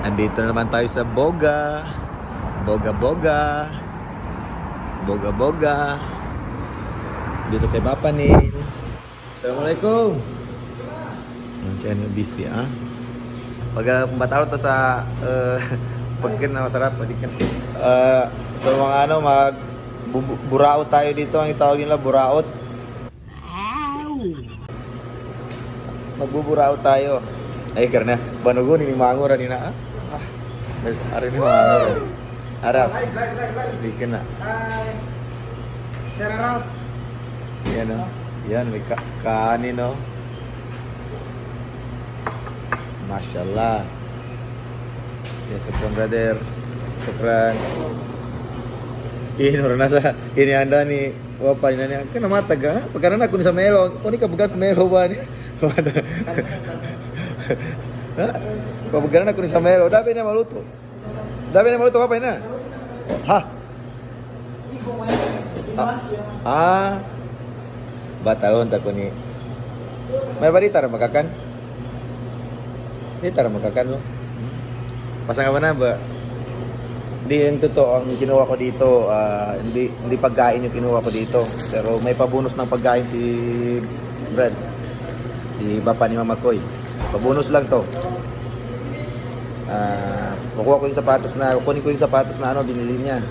Andito na naman tayo sa Boga. Boga. Dito kay Papa Neil. Assalamualaikum. Nandiyan yung busy Pag matalo to sa pagkin na masarap. So mga buraot tayo dito. Ang itawag nila buraot. Magbuburaot tayo. Ay karena banugo ni mangura ni na Mas ari ni mangura. Harap. Di kena. Share out. Yan Yan may kanin Mashallah. Ya syukran brother. Syukran. Ini orang nasa ini anda ni wapa ni nanya kana matag pagkana ako ni sa melo. Kuni ka bugas melo ba ni? Pagkana ako ni sa melo, dapat na maluto. Apa na? Ha? Batalon ta ko ni. May balita ra makakan? Balita ra makakan lo. Pasang na ba? Hindi yung totoo ang kinuha ko dito, hindi pagkain yung kinuha ko dito. Pero may pabonus ng pagkain si Brad. Si Bapa ni Mama Koy. Pabonus lang to. Kukunin ko yung sapatos na binili niya.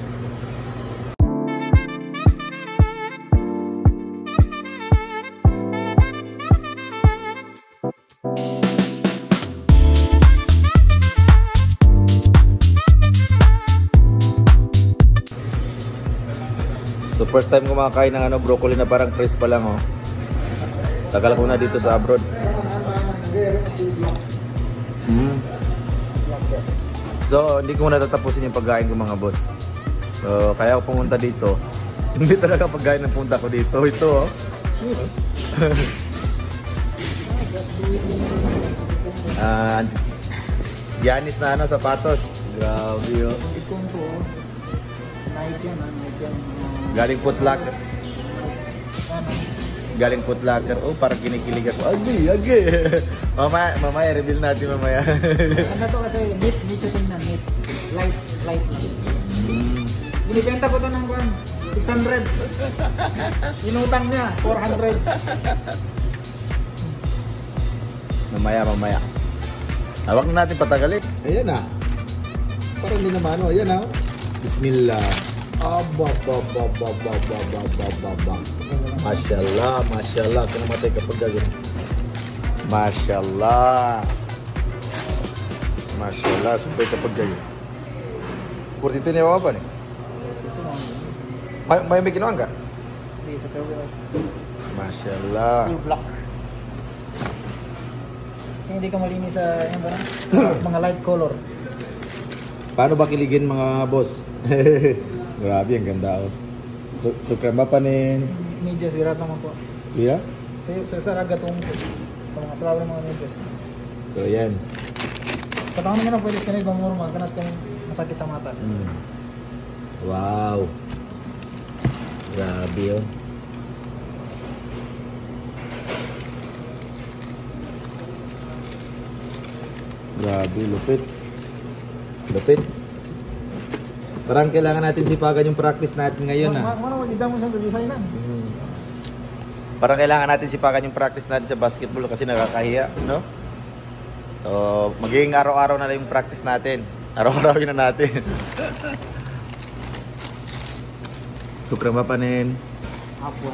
So first time ko makakain ng broccoli na parang crisp pa lang Tagal ko na dito sa abroad. So hindi ko muna tatapusin yung pagkain ko mga boss. So kaya ako pumunta dito. Hindi talaga pagkain ng punta ko dito. Ito Giannis na sapatos. Grabe Ikon ko. Nike yan. Galing Foot Locker. Oh, parang kinikilig ako. Agi. Mamaya, reveal natin mamaya. Ano to kasi, meat tingnan, meat. Light lang. Binibenta ko to ng 600. Inutang niya, 400. Mamaya. Huwag na natin patagalin. Ayan Parang hindi naman Ayan Bismillah. Mashallah. Kung matay kapag gagawin. Mashallah. Supay kapag gagawin. Purti ito niya apa nih? May kinuha ka? Hindi, sa pero. Mashallah. Full black. Hindi ka malinis sa mga light color. Paano ba kiligin mga boss? Grabe, ang ganda. So krema pa nin. Medyas, wirat naman po. Iya? Sa taraga itong mga salawa ng mga medyas. So yan. Katawang nga na pwede kanil bang kanas kanil masakit sa mata. Wow. Grabe Grabe, lupit. Parang kailangan natin sipagan yung practice natin ngayon Mo sa designan. Parang kailangan natin sipagan yung practice natin sa basketball kasi nakakahiya, no? So, magiging araw-araw na lang yung practice natin. Araw-arawin na natin. Sukra mapanin. Hapon.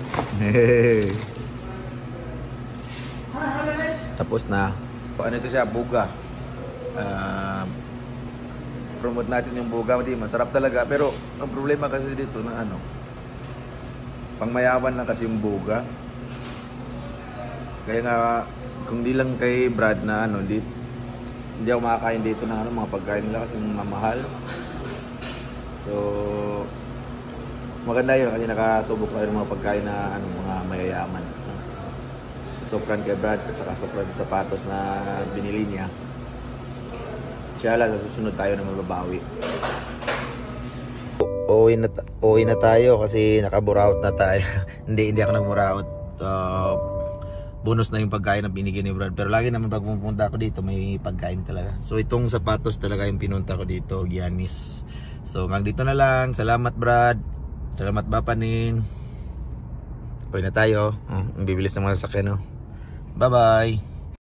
Tapos na. Ano ito siya? Buga. Promote natin yung buga, masarap talaga, pero ang problema kasi dito na pangmayaman lang kasi yung buga. Kaya nga kung di lang kay Brad na hindi ako makakain dito ng mga pagkain nila kasi mamahal. So maganda yun kasi nakasubok tayo ng mga pagkain na mga mayayaman. Sopran kay Brad at saka sopran sa sapatos na binili niya. Inshallah, sa susunod tayo na mababawi. Uwi na tayo kasi nakaburaot na tayo. hindi ako nagmuraot. bonus na yung pagkain na binigyan ni Brad. Pero lagi naman pag pumunta ako dito, may pagkain talaga. So itong sapatos talaga yung pinunta ko dito, Giannis. So hanggang dito na lang. Salamat Brad. Salamat Bapanin. Uwi na tayo. Ang bibilis ng mga sasakyan, no? Bye bye.